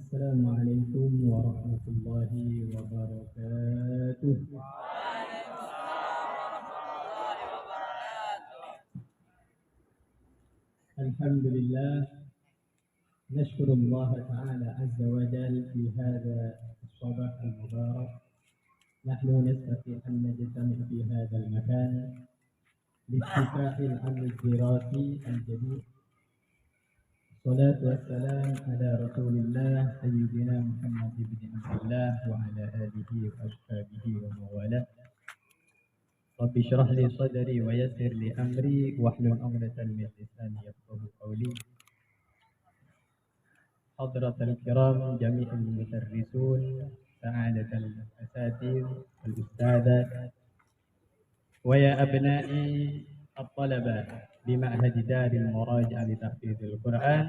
السلام عليكم ورحمة الله وبركاته. الحمد لله، نشكر الله تعالى عز وجل في هذا الصباح المبارك. نحن نستطيع أن نجتمع في هذا المكان لافتتاح العام الدراسي الجديد. الصلاة والسلام على رسول الله سيدنا محمد بن عبد الله وعلى آله وأصحابه ومن والاه. رب اشرح لي صدري ويسر لي أمري واحلل عقدة من لساني يفقهوا قولي. حضرة الكرام جميع المدرسون، سعادة الأساتذة والأستاذات، ويا أبنائي الطلبة بمعهد دار المراجعة لتحفيظ القرآن.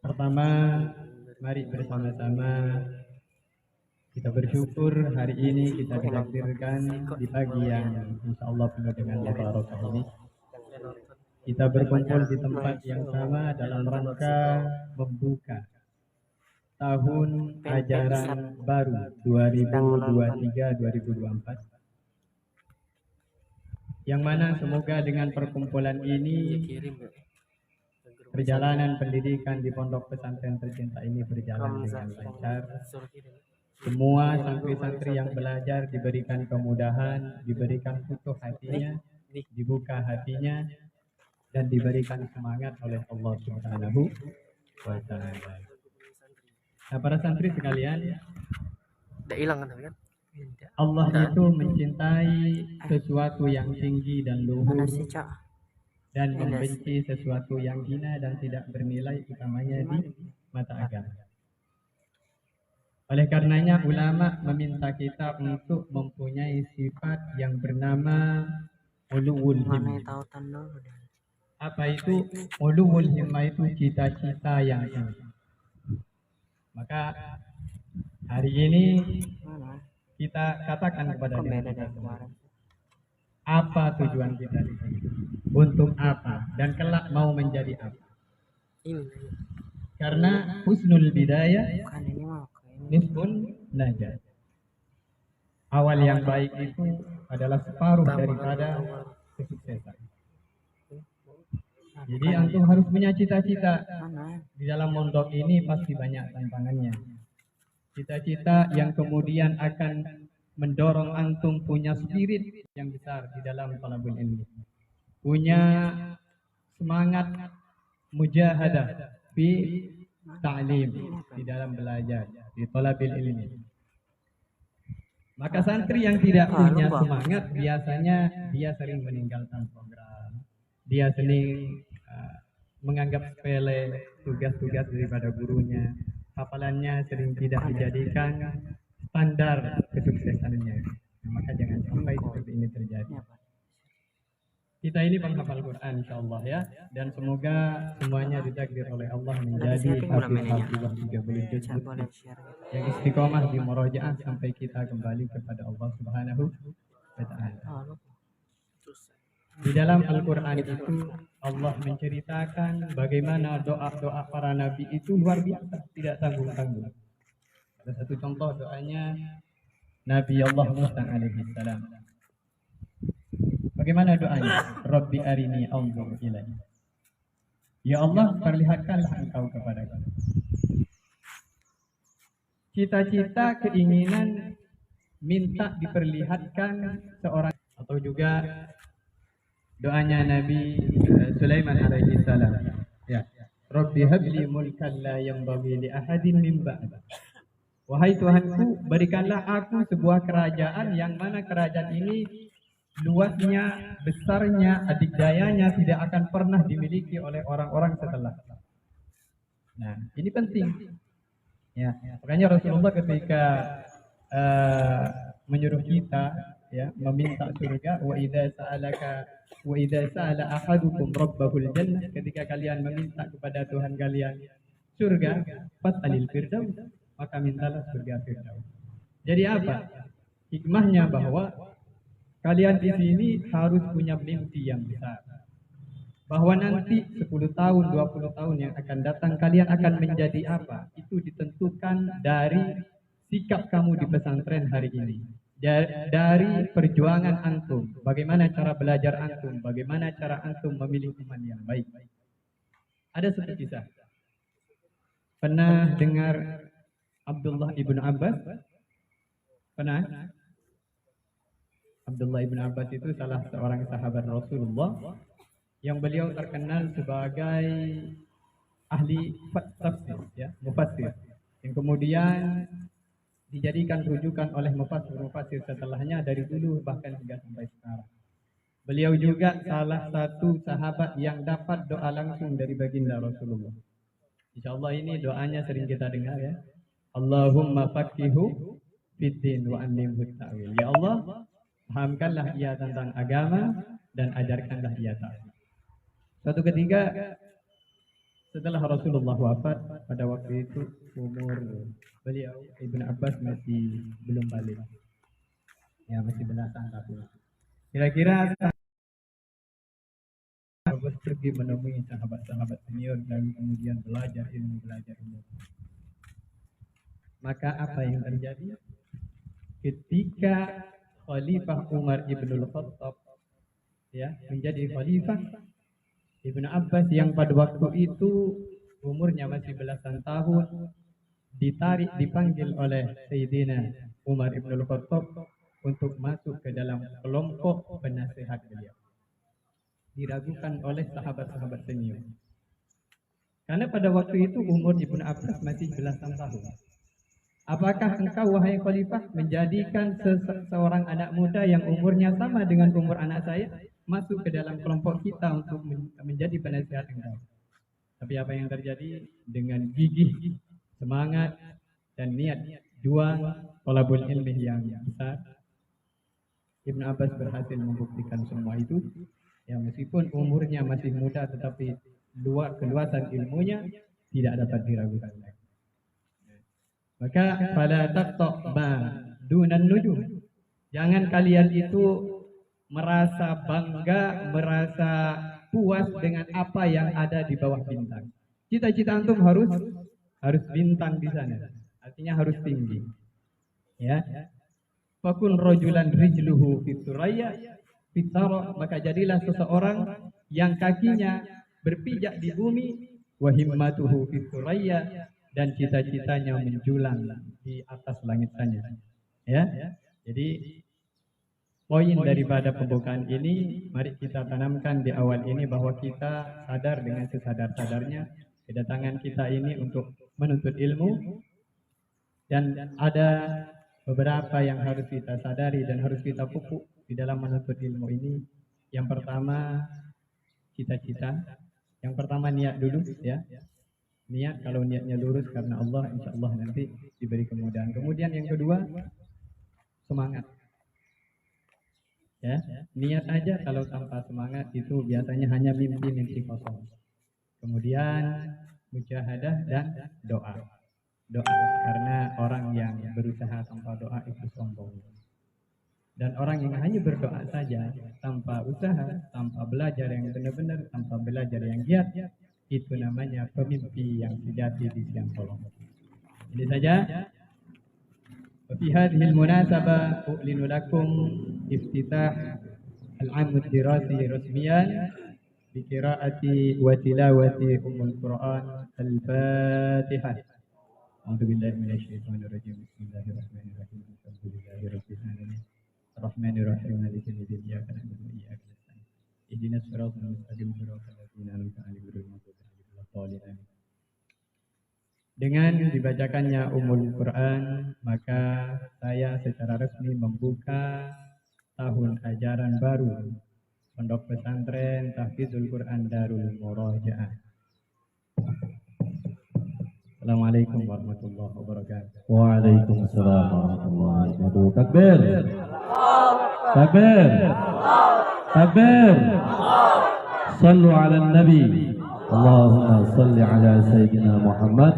Pertama, mari bersama-sama kita bersyukur hari ini kita ditakdirkan di pagi yang insya Allah penuh dengan barakah ini. Kita berkumpul di tempat yang sama dalam rangka membuka tahun ajaran baru 2023-2024. Yang mana semoga dengan perkumpulan ini perjalanan pendidikan di pondok pesantren tercinta ini berjalan dengan lancar. Semua santri-santri yang belajar diberikan kemudahan, diberikan futuh hatinya, dibuka hatinya, dan diberikan semangat oleh Allah Subhanahu wa Ta'ala. Nah, para santri sekalian, Allah itu mencintai sesuatu yang tinggi dan luhur dan membenci sesuatu yang hina dan tidak bernilai utamanya di mata agama. Oleh karenanya ulama meminta kita untuk mempunyai sifat yang bernama uluwul himmah. Apa itu uluwul himmah? Itu cita-cita yang tinggi. Maka hari ini kita katakan kepada diri kita sendiri, apa tujuan kita di sini? Untuk apa? Dan kelak mau menjadi apa? Karena husnul bidayah nisfun najat. Awal yang baik itu adalah separuh daripada kesuksesan. Jadi antum harus punya cita-cita. Di dalam mondok ini pasti banyak tantangannya. Cita-cita yang kemudian akan mendorong antum punya spirit yang besar di dalam talabul ilmi. Punya semangat mujahadah fi ta'lim, di dalam belajar, di talabil ilmi. Maka santri yang tidak punya semangat biasanya dia sering meninggalkan program. Dia sering menganggap sepele tugas-tugas daripada gurunya. Hafalannya sering tidak dijadikan standar kesuksesannya. Nah, maka jangan sampai seperti ini terjadi. Kita ini penghafal Quran insyaallah ya, dan semoga semuanya ditakdir oleh Allah menjadi hafizah 30 juz yang istiqomah di murojaah sampai kita kembali kepada Allah Subhanahu wa Ta'ala. Di dalam Al-Quran itu Allah menceritakan bagaimana doa-doa para nabi itu luar biasa, tidak tanggung-tanggung. Ada satu contoh doanya Nabi Allah Musa alaihi salam. Bagaimana doanya? Rabbi arini anzur ilaik. Ya Allah, perlihatkanlah engkau kepadaku. Cita-cita, keinginan, minta diperlihatkan seorang, atau juga doanya Nabi Sulaiman alaihi salam. Ya. Rabbi habli mulkan la yanbaghi li ahadin min ba'di. Wahai Tuhanku, berikanlah aku sebuah kerajaan yang mana kerajaan ini luasnya, besarnya, adikdayanya tidak akan pernah dimiliki oleh orang-orang setelah. Nah, ini penting. Ya, makanya Rasulullah ketika menyuruh kita ya meminta surga, wa idza sa'ala ahadukum rabbahul jannah, ketika kalian meminta kepada Tuhan kalian surga, fas'alil firdaus, maka mintalah surga firdaus. Jadi apa? Hikmahnya bahwa kalian di sini harus punya mimpi yang besar. Bahwa nanti 10 tahun, 20 tahun yang akan datang kalian akan menjadi apa? Itu ditentukan dari sikap kamu di pesantren hari ini. Dari perjuangan antum, bagaimana cara belajar antum, bagaimana cara antum memilih teman yang baik. Ada satu kisah. Pernah dengar Abdullah ibn Abbas? Pernah? Abdullah ibn Abbas itu salah seorang sahabat Rasulullah yang beliau terkenal sebagai ahli tafsir, ya, mufassir, yang kemudian dijadikan rujukan oleh mufassir setelahnya dari dulu bahkan hingga sampai sekarang. Beliau juga salah satu sahabat yang dapat doa langsung dari baginda Rasulullah. Insyaallah ini doanya sering kita dengar, ya. Allahumma faqihu fiddin wa 'allimhu ta'wil. Ya Allah, pahamkanlah ia tentang agama dan ajarkanlah ia ta'wil. Suatu ketika setelah Rasulullah wafat, pada waktu itu umur beliau Ibn Abbas masih belum balik, ya, masih belasan tahun. Kira-kira sahabat pergi menemui sahabat-sahabat senior dan kemudian belajar ilmu. Maka apa yang terjadi ketika Khalifah Umar ibnul Khattab, ya, menjadi khalifah, Ibnu Abbas yang pada waktu itu umurnya masih belasan tahun dipanggil oleh Sayyidina Umar ibnul Khattab untuk masuk ke dalam kelompok penasihat beliau. Diragukan oleh sahabat-sahabat senior. Karena pada waktu itu umur Ibnu Abbas masih belasan tahun. Apakah engkau wahai khalifah menjadikan seorang anak muda yang umurnya sama dengan umur anak saya masuk ke dalam kelompok kita untuk menjadi penasihat engkau? Tapi apa yang terjadi? Dengan gigih, semangat, dan niat juang thalabul ilmi yang besar, Ibnu Abbas berhasil membuktikan semua itu. Ya, meskipun umurnya masih muda, tetapi keluasan ilmunya tidak dapat diragukan lagi. Maka fala taqta ma dunan nujum. Jangan kalian itu merasa bangga, merasa puas dengan apa yang ada di bawah bintang. Cita-cita antum harus bintang di sana. Artinya harus tinggi. Ya. Fakun rajulan rijluhu fituraya fitara, maka jadilah seseorang yang kakinya berpijak di bumi, wa himmatuhu fituraya, dan cita-citanya menjulang di atas langit saja. Ya. Jadi poin daripada pembukaan ini, mari kita tanamkan di awal ini bahwa kita sadar dengan sesadar-sadarnya kedatangan kita ini untuk menuntut ilmu, dan ada beberapa yang harus kita sadari dan harus kita pupuk di dalam menuntut ilmu ini. Yang pertama, cita-cita. Yang pertama, niat dulu, ya. Niat, kalau niatnya lurus karena Allah, insya Allah nanti diberi kemudahan. Kemudian yang kedua, semangat. Ya, niat aja kalau tanpa semangat itu biasanya hanya mimpi kosong. Kemudian mujahadah dan doa. Doa, karena orang yang berusaha tanpa doa itu sombong. Dan orang yang hanya berdoa saja tanpa usaha, tanpa belajar yang benar-benar, tanpa belajar yang giat, itu namanya pemimpi yang sejati di siang bolong. Ini saja. Fi hadhihi al-munasabah u'linu lakum iftitah al-'am ad-dirasi rasmiyan bi qira'ati wa tilawati Ummul Quran al-Fatihah. A'udzu billahi minasyaitonir rajim. Bismillahirrahmanirrahim. Alhamdulillahi rabbil alamin. Arrahmanir rahim. Maliki yaumiddin. Iyyaka na'budu wa iyyaka nasta'in. Ihdinas siratal mustaqim. Siratal ladzina an'amta 'alaihim ghairil maghdubi 'alaihim waladdallin. Dengan dibacakannya Ummul Quran, maka saya secara resmi membuka tahun ajaran baru Pondok Pesantren Tahfidzul Quran Darul Murajaah. Assalamualaikum warahmatullahi wabarakatuh. Waalaikumsalam warahmatullahi wabarakatuh. Takbir. Takbir. Takbir. Sallu ala nabi. Allahumma salli ala sayyidina Muhammad.